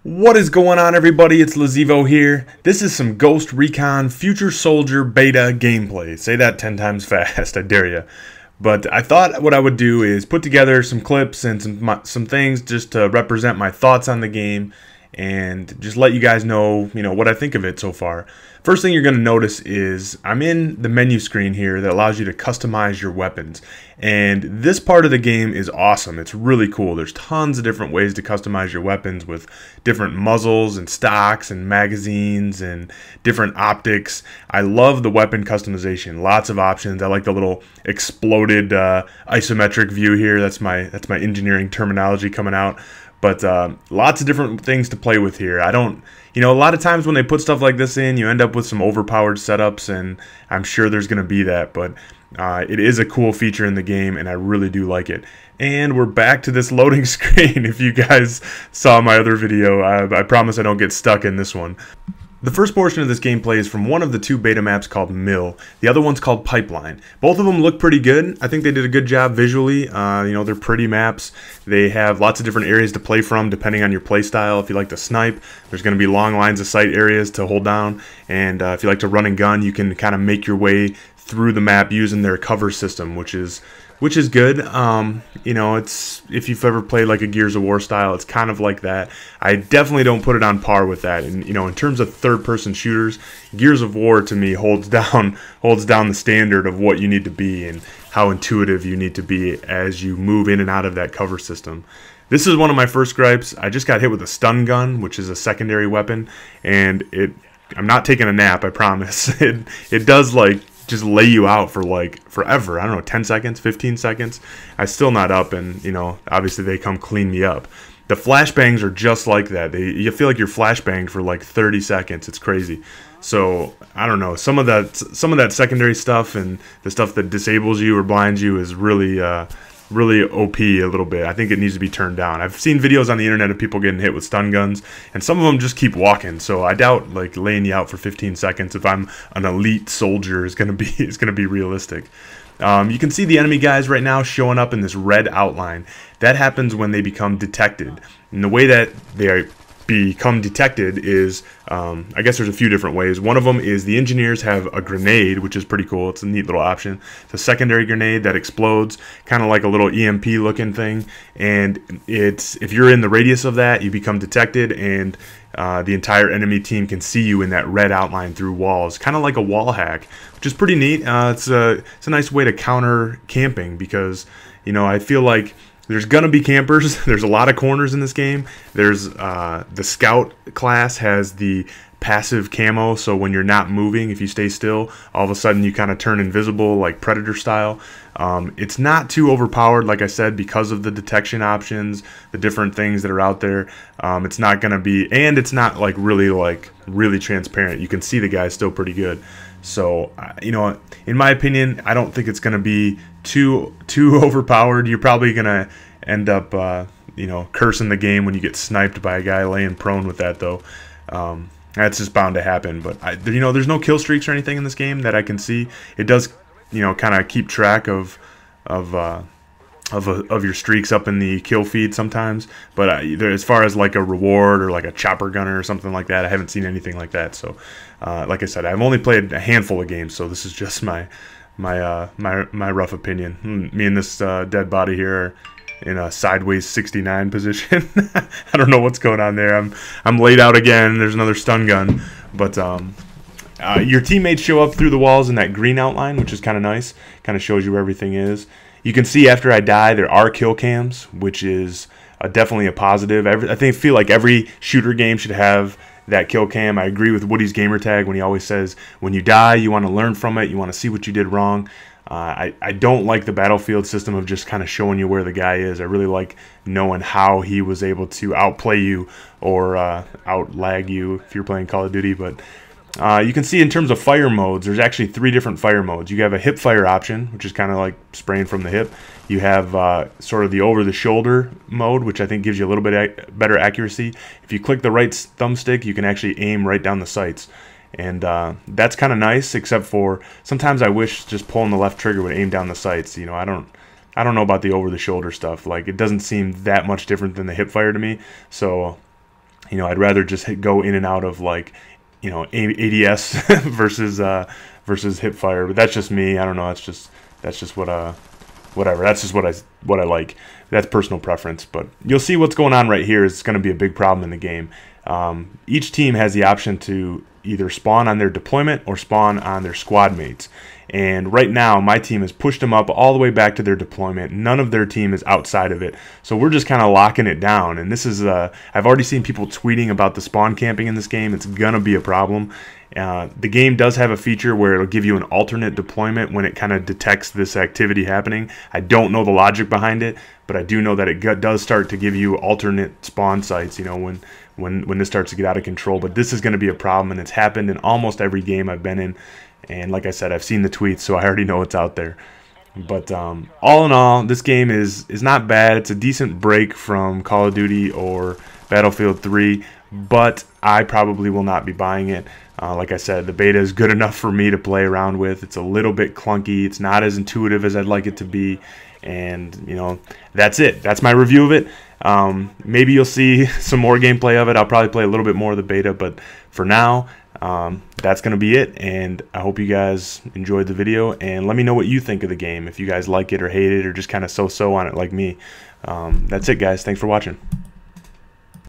What is going on, everybody? It's Lazivo here. This is some Ghost Recon Future Soldier Beta gameplay. Say that 10 times fast, I dare you. But I thought what I would do is put together some clips and some things just to represent my thoughts on the game and just let you guys know, what I think of it so far. First thing you're going to notice is I'm in the menu screen here that allows you to customize your weapons. And this part of the game is awesome. It's really cool. There's tons of different ways to customize your weapons with different muzzles and stocks and magazines and different optics. I love the weapon customization. Lots of options. I like the little exploded isometric view here. That's my engineering terminology coming out. But lots of different things to play with here. A lot of times when they put stuff like this in, you end up with some overpowered setups, and I'm sure there's going to be that. But it is a cool feature in the game, and I really do like it. And we're back to this loading screen. If you guys saw my other video, I promise I don't get stuck in this one. The first portion of this gameplay is from one of the two beta maps called Mill. The other one's called Pipeline. Both of them look pretty good. I think they did a good job visually. They're pretty maps. They have lots of different areas to play from depending on your play style. If you like to snipe, there's going to be long lines of sight areas to hold down. And if you like to run and gun, you can kind of make your way through the map using their cover system, which is good. It's, if you've ever played like a Gears of War style, it's kind of like that. I definitely don't put it on par with that. And in terms of third-person shooters, Gears of War to me holds down the standard of what you need to be and how intuitive you need to be as you move in and out of that cover system. This is one of my first gripes. I just got hit with a stun gun, which is a secondary weapon, and I'm not taking a nap, I promise. It does just lay you out for forever. I don't know, 10 seconds, 15 seconds. I'm still not up, and obviously they come clean me up. The flashbangs are just like that. You feel like you're flashbanged for 30 seconds. It's crazy. So I don't know. Some of that secondary stuff and the stuff that disables you or blinds you is really OP a little bit. I think it needs to be turned down. I've seen videos on the internet of people getting hit with stun guns, and some of them just keep walking. So I doubt laying you out for 15 seconds if I'm an elite soldier is gonna be realistic. You can see the enemy guys right now showing up in this red outline. That happens when they become detected. And the way that they become detected is, I guess there's a few different ways. One of them is the engineers have a grenade, which is pretty cool. It's a neat little option. It's a secondary grenade that explodes, kind of like a little EMP looking thing. And if you're in the radius of that, you become detected, and the entire enemy team can see you in that red outline through walls, kind of like a wall hack, which is pretty neat. It's a nice way to counter camping because I feel like there's gonna be campers. There's a lot of corners in this game. There's the scout class has the passive camo, so when you're not moving, if you stay still, all of a sudden you kind of turn invisible, like Predator style. It's not too overpowered, like I said, because of the detection options, the different things that are out there. It's not gonna be, and it's not really transparent. You can see the guys still pretty good. So in my opinion, I don't think it's gonna be too overpowered. You're probably gonna end up cursing the game when you get sniped by a guy laying prone with that, though. That's just bound to happen. But there's no kill streaks or anything in this game that I can see. It does kind of keep track of your streaks up in the kill feed sometimes, but as far as like a reward or like a chopper gunner or something like that, I haven't seen anything like that. So like I said, I've only played a handful of games, so this is just my rough opinion. Me and this dead body here are in a sideways 69 position. I don't know what's going on there. I'm laid out again. There's another stun gun, but your teammates show up through the walls in that green outline, which is kind of nice. Kind of shows you where everything is. You can see after I die, there are kill cams, which is definitely a positive. I feel like every shooter game should have that kill cam. I agree with Woody's gamertag when he always says, when you die, you want to learn from it. You want to see what you did wrong. I don't like the Battlefield system of just kind of showing you where the guy is. I really like knowing how he was able to outplay you or outlag you if you're playing Call of Duty. But you can see in terms of fire modes, there's actually 3 different fire modes. You have a hip fire option, which is kind of like spraying from the hip. You have sort of the over-the-shoulder mode, which I think gives you a little bit better accuracy. If you click the right thumbstick, you can actually aim right down the sights. And that's kind of nice, except for sometimes I wish just pulling the left trigger would aim down the sights. I don't know about the over-the-shoulder stuff. It doesn't seem that much different than the hip fire to me. So I'd rather just go in and out of like, ADS versus hip fire. But that's just me. I don't know. That's just whatever. That's just what I like. That's personal preference. But you'll see what's going on right here is going to be a big problem in the game. Each team has the option to either spawn on their deployment or spawn on their squad mates. And right now, my team has pushed them up all the way back to their deployment. None of their team is outside of it. So we're just kind of locking it down. And this is, I've already seen people tweeting about the spawn camping in this game. It's going to be a problem. The game does have a feature where it'll give you an alternate deployment when it kind of detects this activity happening. I don't know the logic behind it, but I do know that it does start to give you alternate spawn sites, when this starts to get out of control. But this is going to be a problem, and it's happened in almost every game I've been in. And like I said, I've seen the tweets, so I already know it's out there. But all in all, this game is not bad. It's a decent break from Call of Duty or Battlefield 3, but I probably will not be buying it. Like I said, the beta is good enough for me to play around with. It's a little bit clunky. It's not as intuitive as I'd like it to be. And, that's it. That's my review of it. Maybe you'll see some more gameplay of it. I'll probably play a little bit more of the beta, but for now, that's going to be it. And I hope you guys enjoyed the video, and let me know what you think of the game. If you guys like it or hate it or just kind of so-so on it like me. That's it, guys. Thanks for watching.